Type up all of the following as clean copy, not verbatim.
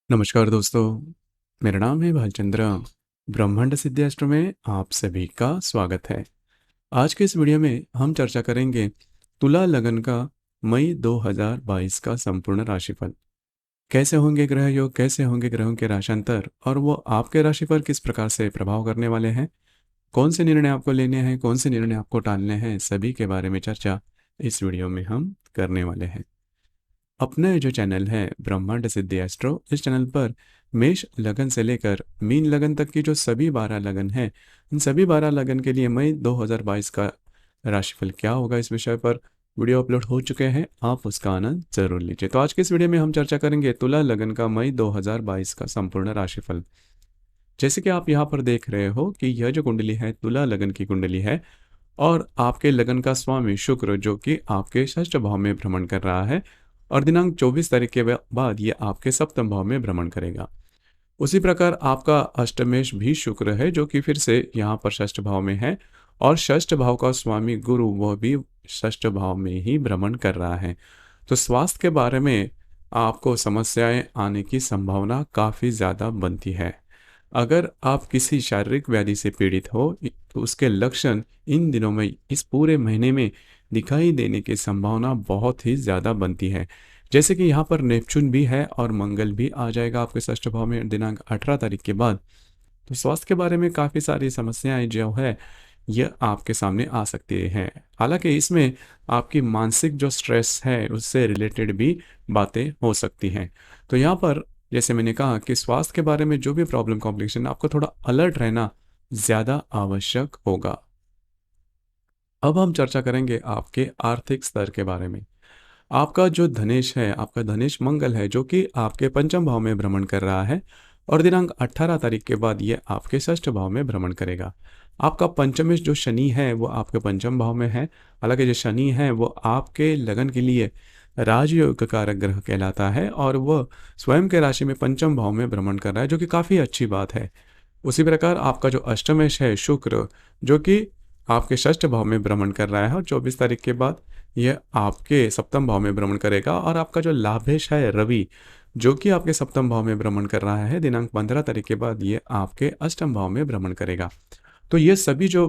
नमस्कार दोस्तों, मेरा नाम है भालचंद्र। ब्रह्मांड सिद्धाश्रम में आप सभी का स्वागत है। आज के इस वीडियो में हम चर्चा करेंगे तुला लगन का मई 2022 का संपूर्ण राशिफल। कैसे होंगे ग्रह योग, कैसे होंगे ग्रहों के राशांतर और वो आपके राशि पर किस प्रकार से प्रभाव करने वाले हैं, कौन से निर्णय आपको लेने हैं, कौन से निर्णय आपको टालने हैं, सभी के बारे में चर्चा इस वीडियो में हम करने वाले हैं। अपने जो चैनल है ब्रह्मांड सिद्धि एस्ट्रो, इस चैनल पर मेष लगन से लेकर मीन लगन तक की जो सभी 12 लगन हैं, इन सभी 12 लगन के लिए मई 2022 का राशिफल क्या होगा, इस विषय पर वीडियो अपलोड हो चुके हैं। आप उसका आनंद जरूर लीजिए। तो आज के इस वीडियो में हम चर्चा करेंगे तुला लगन का मई 2022 का संपूर्ण राशिफल। जैसे कि आप यहाँ पर देख रहे हो कि यह जो कुंडली है तुला लगन की कुंडली है और आपके लगन का स्वामी शुक्र जो कि आपके षष्ठ भाव में भ्रमण कर रहा है और दिनांक 24 तारीख के बाद ये आपके सप्तम भाव में भ्रमण करेगा। उसी प्रकार आपका अष्टमेश भी शुक्र है जो कि फिर से यहाँ पर षष्ठ भाव में है और षष्ठ भाव का स्वामी गुरु वह भी षष्ठ भाव में ही भ्रमण कर रहा है। तो स्वास्थ्य के बारे में आपको समस्याएं आने की संभावना काफ़ी ज़्यादा बनती है। अगर आप किसी शारीरिक व्याधि से पीड़ित हो तो उसके लक्षण इन दिनों में, इस पूरे महीने में दिखाई देने की संभावना बहुत ही ज़्यादा बनती है। जैसे कि यहाँ पर नेपच्यून भी है और मंगल भी आ जाएगा आपके षष्ठ भाव में दिनांक 18 तारीख के बाद। तो स्वास्थ्य के बारे में काफ़ी सारी समस्याएं जो है यह आपके सामने आ सकती हैं। हालांकि इसमें आपकी मानसिक जो स्ट्रेस है उससे रिलेटेड भी बातें हो सकती हैं। तो यहाँ पर जैसे मैंने कहा कि स्वास्थ्य के बारे में जो भी प्रॉब्लम कॉम्प्लिकेशन, आपको थोड़ा अलर्ट रहना ज़्यादा आवश्यक होगा। अब हम चर्चा करेंगे आपके आर्थिक स्तर के बारे में। आपका जो धनेश है, आपका धनेश मंगल है जो कि आपके पंचम भाव में भ्रमण कर रहा है और दिनांक 18 तारीख के बाद ये आपके षष्ठ भाव में भ्रमण करेगा। आपका पंचमेश जो शनि है वो आपके पंचम भाव में है। हालांकि जो शनि है वो आपके लगन के लिए राजयोग कारक ग्रह कहलाता है और वह स्वयं के राशि में पंचम भाव में भ्रमण कर रहा है जो कि काफ़ी अच्छी बात है। उसी प्रकार आपका जो अष्टमेश है शुक्र जो कि आपके षष्ठ भाव में भ्रमण कर रहा है और 24 तारीख के बाद यह आपके सप्तम भाव में भ्रमण करेगा। और आपका जो लाभेश है रवि जो कि आपके सप्तम भाव में भ्रमण कर रहा है दिनांक 15 तारीख के बाद ये आपके अष्टम भाव में भ्रमण करेगा। तो ये सभी जो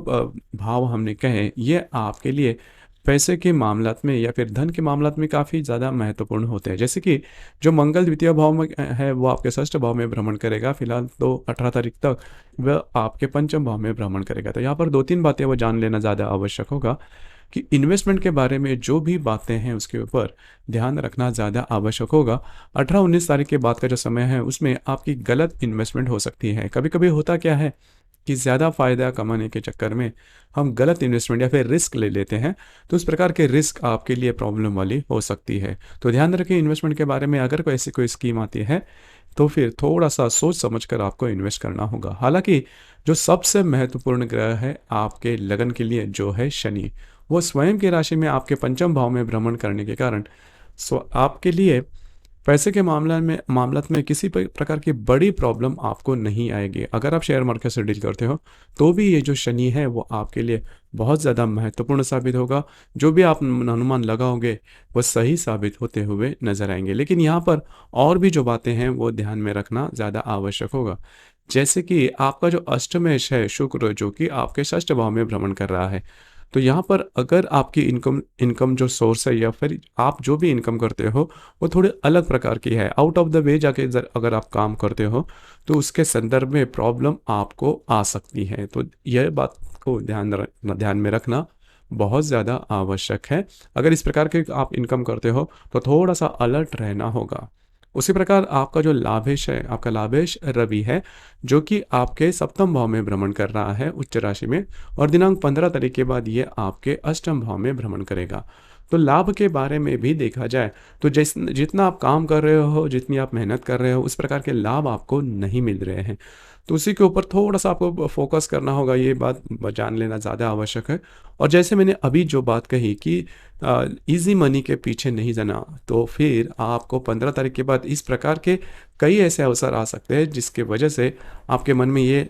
भाव हमने कहे ये आपके लिए पैसे के मामलात में या फिर धन के मामलात में काफ़ी ज़्यादा महत्वपूर्ण होते हैं। जैसे कि जो मंगल द्वितीय भाव में है वो आपके षष्ठ भाव में भ्रमण करेगा फिलहाल तो 18 तारीख तक वह आपके पंचम भाव में भ्रमण करेगा। तो यहाँ पर दो तीन बातें वो जान लेना ज़्यादा आवश्यक होगा कि इन्वेस्टमेंट के बारे में जो भी बातें हैं उसके ऊपर ध्यान रखना ज़्यादा आवश्यक होगा। 18-19 तारीख के बाद का जो समय है उसमें आपकी गलत इन्वेस्टमेंट हो सकती है। कभी कभी होता क्या है कि ज़्यादा फ़ायदा कमाने के चक्कर में हम गलत इन्वेस्टमेंट या फिर रिस्क ले लेते हैं, तो उस प्रकार के रिस्क आपके लिए प्रॉब्लम वाली हो सकती है। तो ध्यान रखें इन्वेस्टमेंट के बारे में, अगर कोई ऐसी कोई स्कीम आती है तो फिर थोड़ा सा सोच समझकर आपको इन्वेस्ट करना होगा। हालांकि जो सबसे महत्वपूर्ण ग्रह है आपके लगन के लिए जो है शनि, वो स्वयं की राशि में आपके पंचम भाव में भ्रमण करने के कारण आपके लिए पैसे के मामलात में किसी प्रकार की बड़ी प्रॉब्लम आपको नहीं आएगी। अगर आप शेयर मार्केट से डील करते हो तो भी ये जो शनि है वो आपके लिए बहुत ज़्यादा महत्वपूर्ण साबित होगा। जो भी आप अनुमान लगाओगे वो सही साबित होते हुए नजर आएंगे। लेकिन यहाँ पर और भी जो बातें हैं वो ध्यान में रखना ज़्यादा आवश्यक होगा। जैसे कि आपका जो अष्टमेश है शुक्र जो कि आपके षष्ठ भाव में भ्रमण कर रहा है, तो यहाँ पर अगर आपकी इनकम जो सोर्स है या फिर आप जो भी इनकम करते हो वो थोड़े अलग प्रकार की है, आउट ऑफ द वे जाके अगर आप काम करते हो तो उसके संदर्भ में प्रॉब्लम आपको आ सकती है। तो यह बात को ध्यान में रखना बहुत ज़्यादा आवश्यक है। अगर इस प्रकार के आप इनकम करते हो तो थोड़ा सा अलर्ट रहना होगा। उसी प्रकार आपका जो लाभेश है, आपका लाभेश रवि है जो कि आपके सप्तम भाव में भ्रमण कर रहा है उच्च राशि में और दिनांक 15 तारीख के बाद ये आपके अष्टम भाव में भ्रमण करेगा। तो लाभ के बारे में भी देखा जाए तो जितना आप काम कर रहे हो, जितनी आप मेहनत कर रहे हो, उस प्रकार के लाभ आपको नहीं मिल रहे हैं। तो उसी के ऊपर थोड़ा-सा आपको फ़ोकस करना होगा, ये बात जान लेना ज़्यादा आवश्यक है। और जैसे मैंने अभी जो बात कही कि ईज़ी मनी के पीछे नहीं जाना, तो फिर आपको 15 तारीख के बाद इस प्रकार के कई ऐसे अवसर आ सकते हैं जिसकी वजह से आपके मन में ये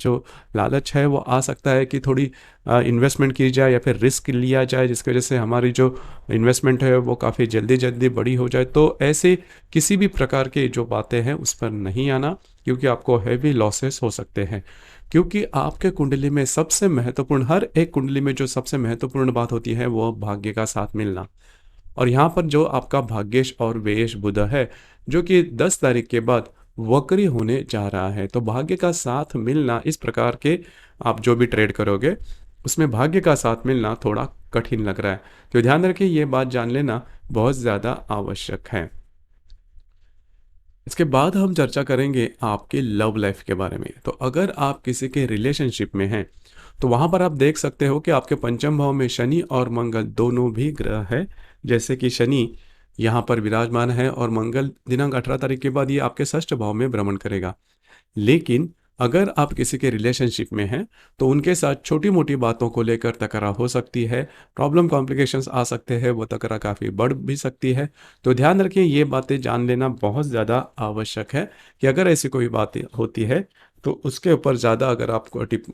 जो लालच है वो आ सकता है कि थोड़ी इन्वेस्टमेंट की जाए या फिर रिस्क लिया जाए, जिसकी वजह से हमारी जो इन्वेस्टमेंट है वो काफ़ी जल्दी-जल्दी बड़ी हो जाए। तो ऐसे किसी भी प्रकार की जो बातें हैं उस पर नहीं आना, क्योंकि आपको हेवी लॉसेस हो सकते हैं। क्योंकि आपके कुंडली में सबसे महत्वपूर्ण, हर एक कुंडली में जो सबसे महत्वपूर्ण बात होती है वो भाग्य का साथ मिलना। और यहाँ पर जो आपका भाग्येश और व्ययेश बुध है, जो कि 10 तारीख के बाद वक्री होने जा रहा है, तो भाग्य का साथ मिलना इस प्रकार के, आप जो भी ट्रेड करोगे उसमें भाग्य का साथ मिलना थोड़ा कठिन लग रहा है। तो ध्यान रखिए, ये बात जान लेना बहुत ज़्यादा आवश्यक है। इसके बाद हम चर्चा करेंगे आपके लव लाइफ के बारे में। तो अगर आप किसी के रिलेशनशिप में हैं, तो वहाँ पर आप देख सकते हो कि आपके पंचम भाव में शनि और मंगल दोनों भी ग्रह हैं। जैसे कि शनि यहाँ पर विराजमान है और मंगल दिनांक 18 तारीख के बाद ये आपके षष्ठ भाव में भ्रमण करेगा। लेकिन अगर आप किसी के रिलेशनशिप में हैं, तो उनके साथ छोटी-मोटी बातों को लेकर तकरार हो सकती है, प्रॉब्लम कॉम्प्लिकेशंस आ सकते हैं, वो तकरार काफ़ी बढ़ भी सकती है। तो ध्यान रखिए, ये बातें जान लेना बहुत ज़्यादा आवश्यक है कि अगर ऐसी कोई बातें होती है, तो उसके ऊपर ज़्यादा अगर आप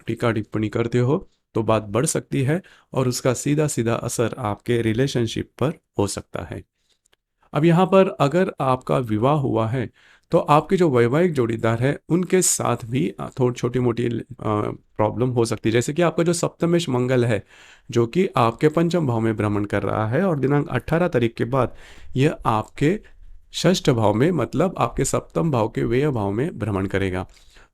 टीका-टिप्पणी करते हो, तो बात बढ़ सकती है और उसका सीधा-सीधा असर आपके रिलेशनशिप पर हो सकता है। अब यहाँ पर अगर आपका विवाह हुआ है, तो आपके जो वैवाहिक जोड़ीदार है उनके साथ भी थोड़ी छोटी-मोटी प्रॉब्लम हो सकती है। जैसे कि आपका जो सप्तमेश मंगल है, जो कि आपके पंचम भाव में भ्रमण कर रहा है और दिनांक 18 तारीख के बाद यह आपके षष्ठ भाव में, मतलब आपके सप्तम भाव के व्यय भाव में भ्रमण करेगा।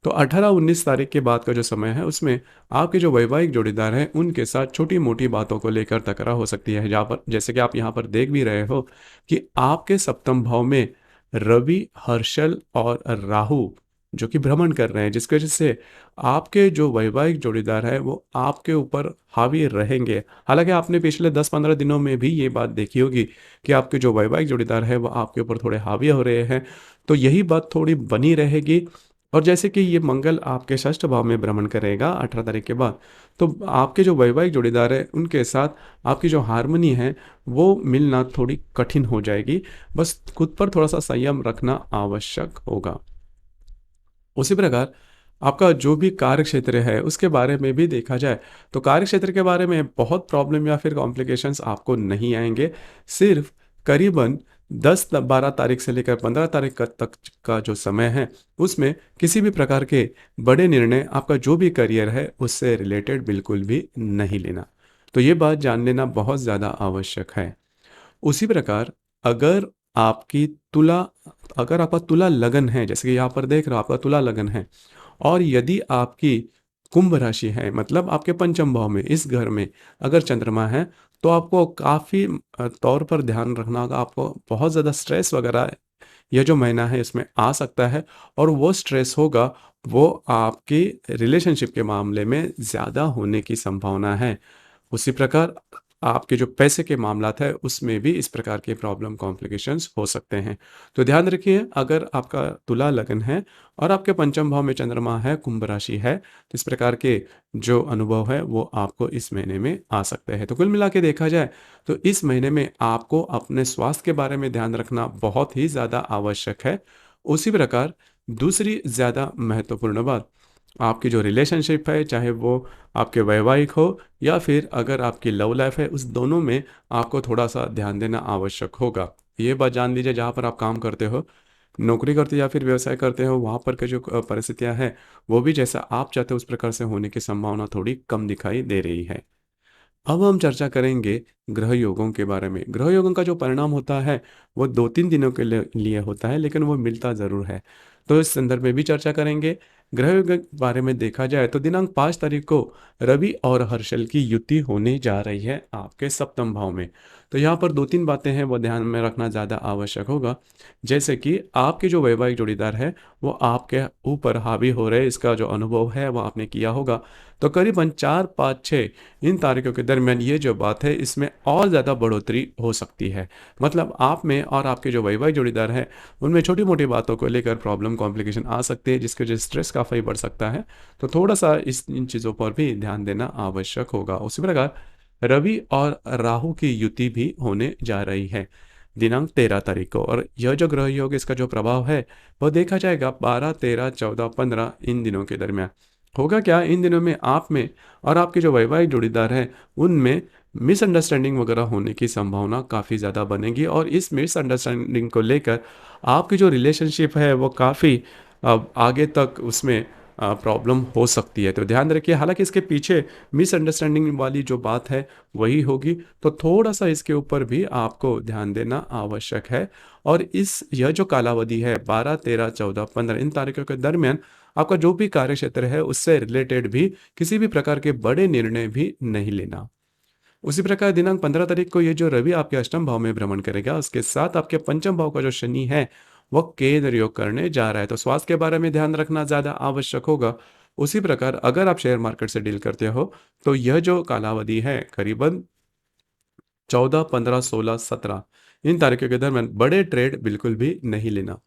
तो 18-19 तारीख के बाद का जो समय है उसमें आपके जो वैवाहिक जोड़ीदार हैं उनके साथ छोटी-मोटी बातों को लेकर तकरार हो सकती है। जहाँ पर, जैसे कि आप यहाँ पर देख भी रहे हो कि आपके सप्तम भाव में रवि, हर्षल और राहु जो कि भ्रमण कर रहे हैं, जिसकी वजह से आपके जो वैवाहिक जोड़ीदार है वो आपके ऊपर हावी रहेंगे। हालाँकि आपने पिछले 10-15 दिनों में भी ये बात देखी होगी कि आपके जो वैवाहिक जोड़ीदार है वो आपके ऊपर थोड़े हावी हो रहे हैं। तो यही बात थोड़ी बनी रहेगी। और जैसे कि ये मंगल आपके षष्ठ भाव में भ्रमण करेगा 18 तारीख के बाद, तो आपके जो वैवाहिक जोड़ीदार है उनके साथ आपकी जो हार्मनी है वो मिलना थोड़ी कठिन हो जाएगी। बस खुद पर थोड़ा-सा संयम रखना आवश्यक होगा। उसी प्रकार आपका जो भी कार्यक्षेत्र है उसके बारे में भी देखा जाए, तो कार्यक्षेत्र के बारे में बहुत प्रॉब्लम या फिर कॉम्प्लिकेशंस आपको नहीं आएँगे। सिर्फ़ करीबन 10-12 तारीख से लेकर 15 तारीख तक का जो समय है, उसमें किसी भी प्रकार के बड़े निर्णय, आपका जो भी करियर है उससे रिलेटेड बिल्कुल भी नहीं लेना। तो ये बात जान लेना बहुत ज़्यादा आवश्यक है। उसी प्रकार अगर आपकी तुला अगर आपका तुला लगन है, जैसे कि यहाँ पर देख रहे हो आपका तुला लगन है, और यदि आपकी कुंभ राशि है, मतलब आपके पंचम भाव में इस घर में अगर चंद्रमा है, तो आपको काफ़ी तौर पर ध्यान रखना होगा। आपको बहुत ज़्यादा स्ट्रेस वगैरह ये जो महीना है इसमें आ सकता है, और वो स्ट्रेस होगा वो आपकी रिलेशनशिप के मामले में ज़्यादा होने की संभावना है। उसी प्रकार आपके जो पैसे के मामलात है उसमें भी इस प्रकार के प्रॉब्लम कॉम्प्लिकेशंस हो सकते हैं। तो ध्यान रखिए, अगर आपका तुला लगन है और आपके पंचम भाव में चंद्रमा है, कुंभ राशि है, तो इस प्रकार के जो अनुभव है वो आपको इस महीने में आ सकते हैं। तो कुल मिला के देखा जाए तो इस महीने में आपको अपने स्वास्थ्य के बारे में ध्यान रखना बहुत ही ज़्यादा आवश्यक है। उसी प्रकार दूसरी ज़्यादा महत्वपूर्ण बात, आपकी जो रिलेशनशिप है, चाहे वो आपके वैवाहिक हो या फिर अगर आपकी लव लाइफ है, उस दोनों में आपको थोड़ा-सा ध्यान देना आवश्यक होगा। ये बात जान लीजिए, जहाँ पर आप काम करते हो, नौकरी करते हो या फिर व्यवसाय करते हो, वहाँ पर के जो परिस्थितियाँ हैं, वो भी जैसा आप चाहते हो उस प्रकार से होने की संभावना थोड़ी कम दिखाई दे रही है। अब हम चर्चा करेंगे ग्रह योगों के बारे में। ग्रह योगों का जो परिणाम होता है वो 2-3 दिनों के लिए होता है, लेकिन वो मिलता ज़रूर है। तो इस संदर्भ में भी चर्चा करेंगे। ग्रह योग के बारे में देखा जाए तो दिनांक 5 तारीख को रवि और हर्षल की युति होने जा रही है आपके सप्तम भाव में। तो यहाँ पर 2-3 बातें हैं वो ध्यान में रखना ज़्यादा आवश्यक होगा। जैसे कि आपके जो वैवाहिक जोड़ीदार है वो आपके ऊपर हावी हो रहे हैं, इसका जो अनुभव है वो आपने किया होगा। तो करीबन 4, 5, 6 इन तारीखों के दरमियान ये जो बात है इसमें और ज़्यादा बढ़ोतरी हो सकती है। मतलब आप में और आपके जो वैवाहिक जोड़ीदार है उनमें छोटी-मोटी बातों को लेकर प्रॉब्लम, कॉम्प्लिकेशन आ सकती है, जिसकी वजह से स्ट्रेस काफ़ी बढ़ सकता है। तो थोड़ा-सा इन चीज़ों पर भी ध्यान देना आवश्यक होगा। उसी प्रकार रवि और राहु की युति भी होने जा रही है दिनांक 13 तारीख को, और यह जो ग्रह योग इसका जो प्रभाव है वह देखा जाएगा 12, 13, 14, 15 इन दिनों के दरमियान। होगा क्या, इन दिनों में आप में और आपके जो वैवाहिक जोड़ीदार हैं उनमें मिसअंडरस्टैंडिंग वगैरह होने की संभावना काफ़ी ज़्यादा बनेगी, और इस मिसअंडरस्टैंडिंग को लेकर आपकी जो रिलेशनशिप है वो काफ़ी आगे तक उसमें प्रॉब्लम हो सकती है। तो ध्यान रखिए, हालांकि इसके पीछे मिसअंडरस्टैंडिंग वाली जो बात है वही होगी, तो थोड़ा-सा इसके ऊपर भी आपको ध्यान देना आवश्यक है। और यह जो कालावधि है 12, 13, 14, 15 इन तारीखों के दरमियान आपका जो भी कार्यक्षेत्र है उससे रिलेटेड भी किसी भी प्रकार के बड़े निर्णय भी नहीं लेना। उसी प्रकार दिनांक 15 तारीख को ये जो रवि आपके अष्टम भाव में भ्रमण करेगा, उसके साथ आपके पंचम भाव का जो शनि है वह केंद्र योग करने जा रहा है। तो स्वास्थ्य के बारे में ध्यान रखना ज़्यादा आवश्यक होगा। उसी प्रकार अगर आप शेयर मार्केट से डील करते हो तो यह जो कालावधि है करीबन 14, 15, 16, 17 इन तारीखों के दरमियान बड़े ट्रेड बिल्कुल भी नहीं लेना।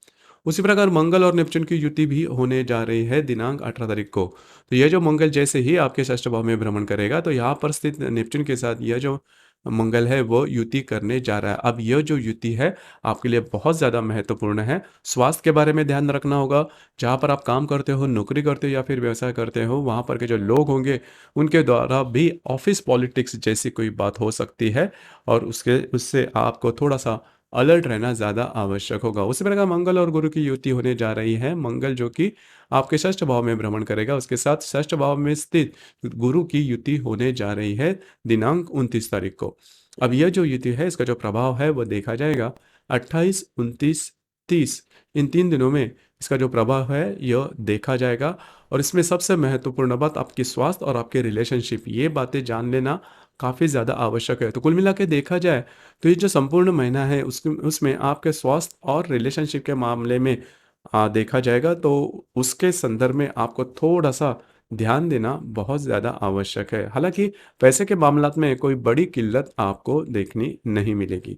उसी प्रकार मंगल और नेपच्यून की युति भी होने जा रही है दिनांक 18 तारीख को। तो यह जो मंगल जैसे ही आपके षष्ठ भाव में भ्रमण करेगा तो यहाँ पर स्थित नेपच्यून के साथ यह जो मंगल है वो युति करने जा रहा है। अब यह जो युति है आपके लिए बहुत ज़्यादा महत्वपूर्ण है। स्वास्थ्य के बारे में ध्यान रखना होगा। जहाँ पर आप काम करते हो, नौकरी करते हो या फिर व्यवसाय करते हो, वहाँ पर के जो लोग होंगे उनके द्वारा भी ऑफिस पॉलिटिक्स जैसी कोई बात हो सकती है, और उससे आपको थोड़ा-सा अलर्ट रहना ज़्यादा आवश्यक होगा। उसी प्रकार मंगल और गुरु की युति होने जा रही है। मंगल जो कि आपके षष्ठ भाव में भ्रमण करेगा, उसके साथ षष्ठ भाव में स्थित गुरु की युति होने जा रही है दिनांक 29 तारीख को। अब यह जो युति है इसका जो प्रभाव है वो देखा जाएगा 28, 29, 30 इन 3 दिनों में इसका जो प्रभाव है यह देखा जाएगा। और इसमें सबसे महत्वपूर्ण बात आपकी स्वास्थ्य और आपके रिलेशनशिप, ये बातें जान लेना काफ़ी ज़्यादा आवश्यक है। तो कुल मिला के देखा जाए तो ये जो संपूर्ण महीना है उसमें आपके स्वास्थ्य और रिलेशनशिप के मामले में देखा जाएगा तो उसके संदर्भ में आपको थोड़ा-सा ध्यान देना बहुत ज़्यादा आवश्यक है। हालाँकि पैसे के मामलात में कोई बड़ी किल्लत आपको देखनी नहीं मिलेगी।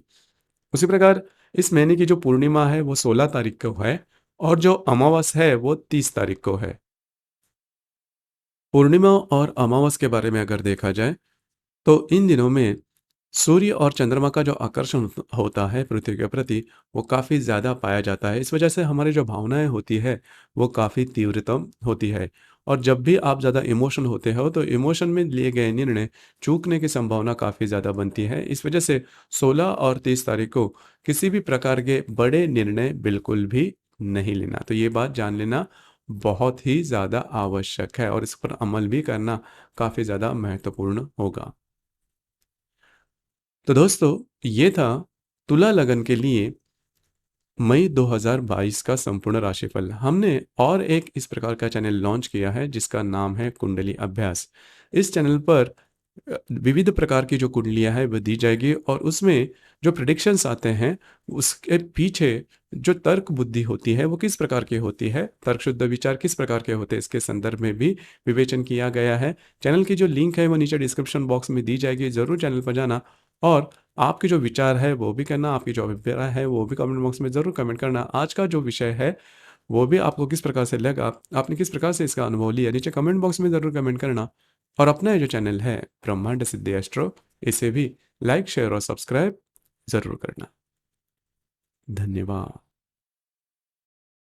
उसी प्रकार इस महीने की जो पूर्णिमा है वो 16 तारीख को है, और जो अमावस है वो 30 तारीख को है। पूर्णिमा और अमावस के बारे में अगर देखा जाए तो इन दिनों में सूर्य और चंद्रमा का जो आकर्षण होता है पृथ्वी के प्रति वो काफ़ी ज़्यादा पाया जाता है। इस वजह से हमारी जो भावनाएं होती है वो काफ़ी तीव्रतम होती है, और जब भी आप ज़्यादा इमोशन होते हो तो इमोशन में लिए गए निर्णय चूकने की संभावना काफ़ी ज़्यादा बनती है। इस वजह से 16 और 30 तारीख को किसी भी प्रकार के बड़े निर्णय बिल्कुल भी नहीं लेना। तो ये बात जान लेना बहुत ही ज़्यादा आवश्यक है, और इस पर अमल भी करना काफ़ी ज़्यादा महत्वपूर्ण होगा। तो दोस्तों, ये था तुला लगन के लिए मई 2022 का संपूर्ण राशिफल। हमने और एक इस प्रकार का चैनल लॉन्च किया है जिसका नाम है कुंडली अभ्यास। इस चैनल पर विविध प्रकार की जो कुंडलियाँ हैं वो दी जाएगी, और उसमें जो प्रेडिक्शंस आते हैं उसके पीछे जो तर्क बुद्धि होती है वो किस प्रकार की होती है, तर्कशुद्ध विचार किस प्रकार के होते हैं, इसके संदर्भ में भी विवेचन किया गया है। चैनल की जो लिंक है वो नीचे डिस्क्रिप्शन बॉक्स में दी जाएगी, ज़रूर चैनल पर जाना, और आपके जो विचार है वो भी करना, आपकी जो अभिप्राय है वो भी कमेंट बॉक्स में ज़रूर कमेंट करना। आज का जो विषय है वो भी आपको किस प्रकार से लगा, आपने किस प्रकार से इसका अनुभव लिया, नीचे कमेंट बॉक्स में ज़रूर कमेंट करना। और अपना ये जो चैनल है ब्रह्मांड सिद्धि एस्ट्रो, इसे भी लाइक, शेयर और सब्सक्राइब ज़रूर करना। धन्यवाद।